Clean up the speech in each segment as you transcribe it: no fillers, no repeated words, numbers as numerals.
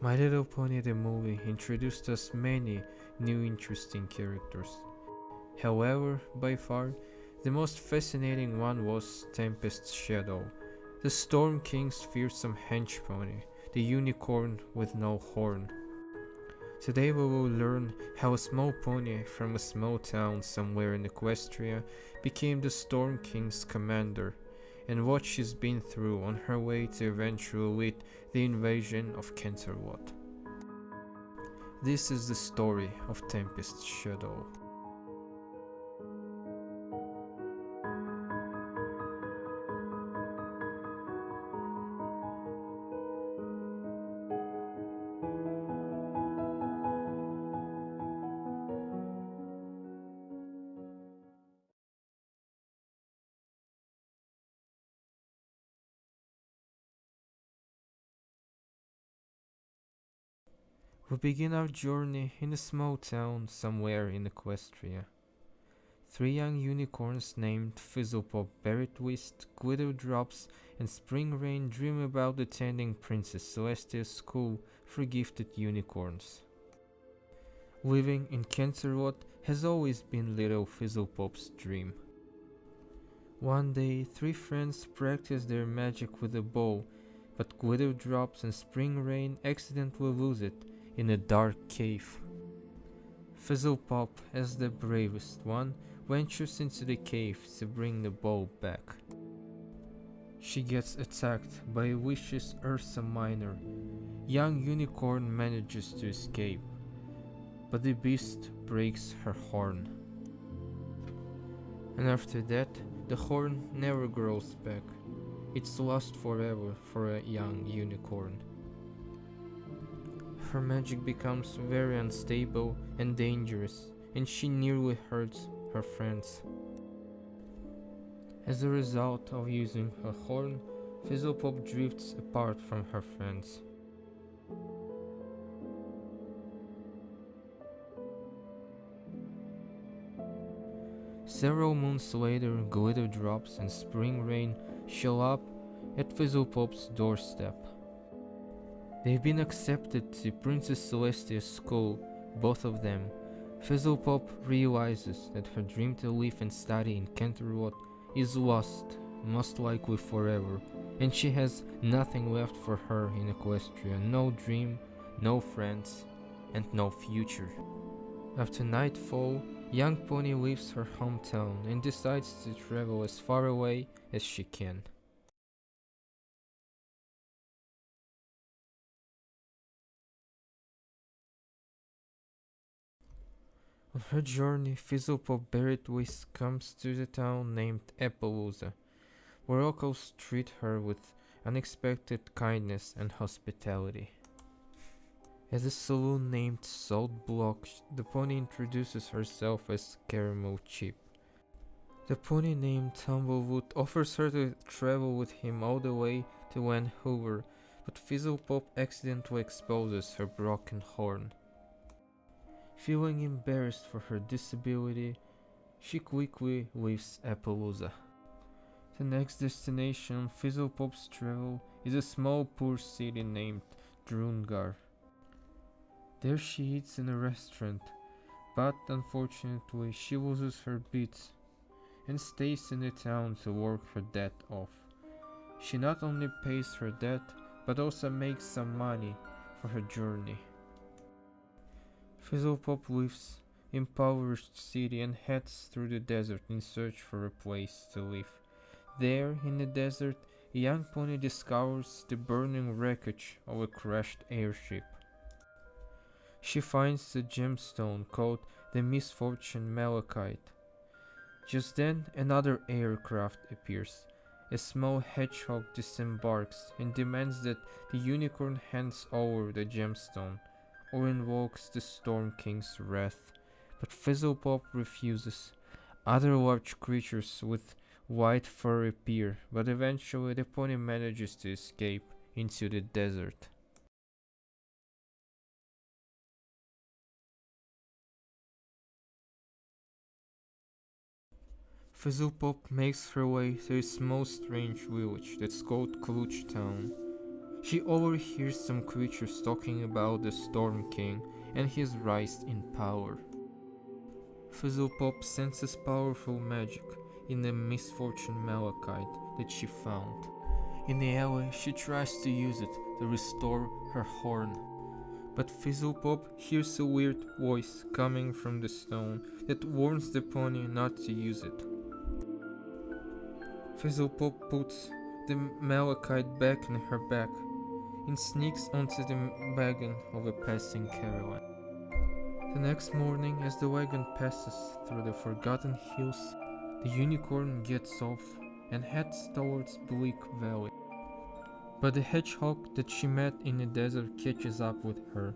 My Little Pony the movie introduced us many new interesting characters. However, by far, the most fascinating one was Tempest Shadow, the Storm King's fearsome hench pony, the unicorn with no horn. Today we will learn how a small pony from a small town somewhere in Equestria became the Storm King's commander, and what she's been through on her way to eventually lead the invasion of Canterlot. This is the story of Tempest Shadow. We begin our journey in a small town somewhere in Equestria. Three young unicorns named Fizzlepop, Berrytwist, Glitterdrops, and Springrain dream about attending Princess Celestia's school for gifted unicorns. Living in Canterlot has always been little Fizzlepop's dream. One day, three friends practice their magic with a bow, but Glitterdrops and Springrain accidentally lose it in a dark cave. Fizzlepop, as the bravest one, ventures into the cave to bring the bow back. She gets attacked by a vicious Ursa Minor. Young Unicorn manages to escape, but the beast breaks her horn. And after that, the horn never grows back. It's lost forever for a young unicorn. Her magic becomes very unstable and dangerous, and she nearly hurts her friends. As a result of using her horn, Fizzlepop drifts apart from her friends. Several months later, Glitterdrops and Springrain show up at Fizzlepop's doorstep. They've been accepted to Princess Celestia's school, both of them. Fizzlepop realizes that her dream to live and study in Canterlot is lost, most likely forever, and she has nothing left for her in Equestria, no dream, no friends, and no future. After nightfall, Young Pony leaves her hometown and decides to travel as far away as she can. On her journey, Fizzlepop Berrytwist comes to the town named Appaloosa, where locals treat her with unexpected kindness and hospitality. At a saloon named Salt Block, the pony introduces herself as Caramel Chip. The pony named Tumblewood offers her to travel with him all the way to Vancouver, but Fizzlepop accidentally exposes her broken horn. Feeling embarrassed for her disability, she quickly leaves Appaloosa. The next destination on Fizzlepop's travel is a small poor city named Drungar. There she eats in a restaurant, but unfortunately she loses her beats and stays in the town to work her debt off. She not only pays her debt, but also makes some money for her journey. Fizzlepop leaves impoverished city and heads through the desert in search for a place to live. There, in the desert, a young pony discovers the burning wreckage of a crashed airship. She finds a gemstone called the Misfortune Malachite. Just then, another aircraft appears. A small hedgehog disembarks and demands that the unicorn hands over the gemstone or invokes the Storm King's wrath, but Fizzlepop refuses. Other large creatures with white fur appear, but eventually the pony manages to escape into the desert. Fizzlepop makes her way to a small strange village that's called Clutch Town. She overhears some creatures talking about the Storm King and his rise in power. Fizzlepop senses powerful magic in the misfortune malachite that she found. In the alley, she tries to use it to restore her horn, but Fizzlepop hears a weird voice coming from the stone that warns the pony not to use it. Fizzlepop puts the malachite back in her bag and sneaks onto the wagon of a passing caravan. The next morning, as the wagon passes through the Forgotten Hills, the unicorn gets off and heads towards Bleak Valley. But the hedgehog that she met in the desert catches up with her.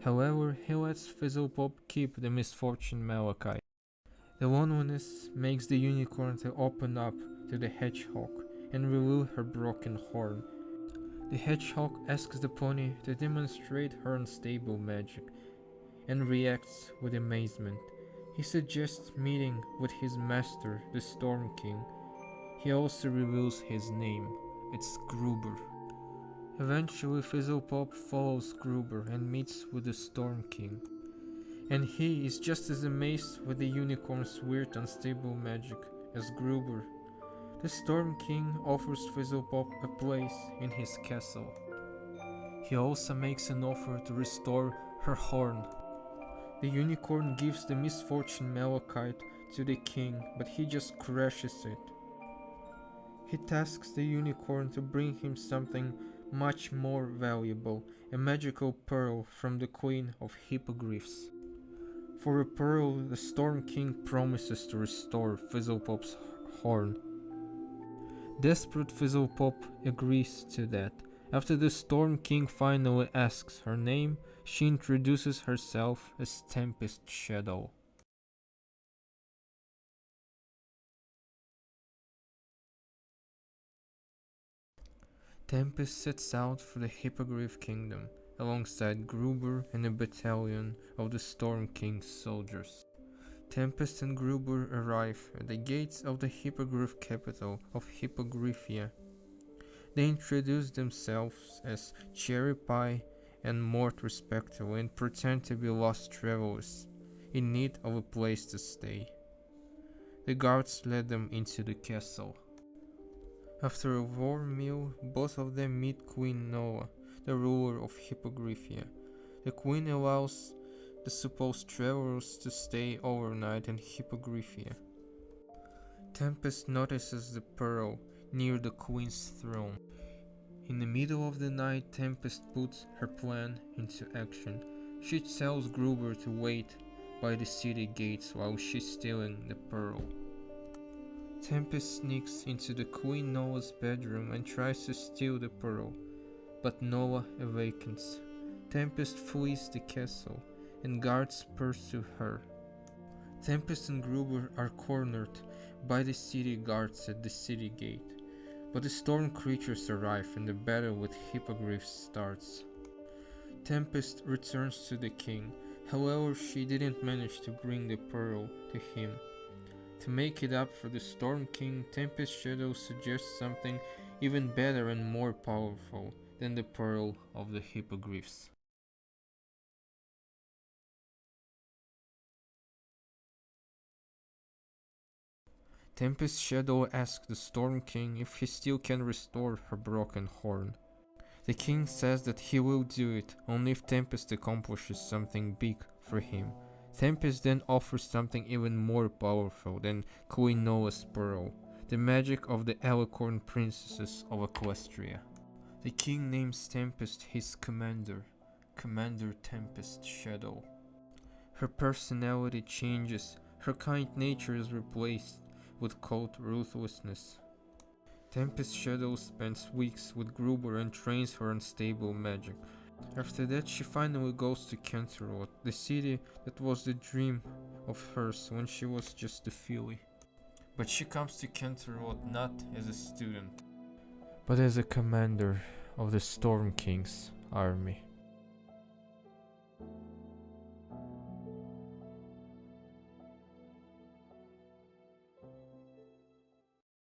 However, he lets Fizzlepop keep the misfortune malachite. The loneliness makes the unicorn to open up to the hedgehog and reveal her broken horn. The hedgehog asks the pony to demonstrate her unstable magic and reacts with amazement. He suggests meeting with his master, the Storm King. He also reveals his name. It's Gruber. Eventually, Fizzlepop follows Gruber and meets with the Storm King. And he is just as amazed with the unicorn's weird unstable magic as Gruber. The Storm King offers Fizzlepop a place in his castle. He also makes an offer to restore her horn. The unicorn gives the misfortune malachite to the king, but he just crushes it. He tasks the unicorn to bring him something much more valuable, a magical pearl from the Queen of Hippogriffs. For a pearl, the Storm King promises to restore Fizzlepop's horn. Desperate Fizzlepop agrees to that. After the Storm King finally asks her name, she introduces herself as Tempest Shadow. Tempest sets out for the Hippogriff Kingdom, alongside Gruber and a battalion of the Storm King's soldiers. Tempest and Gruber arrive at the gates of the Hippogriff capital of Hippogriffia. They introduce themselves as Cherry Pie and Mort respectively and pretend to be lost travelers in need of a place to stay. The guards led them into the castle. After a warm meal, both of them meet Queen Noah, the ruler of Hippogriffia. The queen allows the supposed travelers to stay overnight in Hippogriffia. Tempest notices the pearl near the queen's throne. In the middle of the night, Tempest puts her plan into action. She tells Gruber to wait by the city gates while she's stealing the pearl. Tempest sneaks into the Queen Noah's bedroom and tries to steal the pearl, but Noah awakens. Tempest flees the castle, and guards pursue her. Tempest and Gruber are cornered by the city guards at the city gate, but the storm creatures arrive and the battle with Hippogriffs starts. Tempest returns to the king, however she didn't manage to bring the pearl to him. To make it up for the Storm King, Tempest Shadow suggests something even better and more powerful than the Pearl of the Hippogriffs. Tempest Shadow asks the Storm King if he still can restore her broken horn. The king says that he will do it only if Tempest accomplishes something big for him. Tempest then offers something even more powerful than Queen Noah's pearl, the magic of the Alicorn princesses of Equestria. The king names Tempest his commander, Commander Tempest Shadow. Her personality changes, her kind nature is replaced with cold ruthlessness. Tempest Shadow spends weeks with Gruber and trains her unstable magic. After that, she finally goes to Canterlot, the city that was the dream of hers when she was just a filly. But she comes to Canterlot not as a student, but as a commander of the Storm King's army.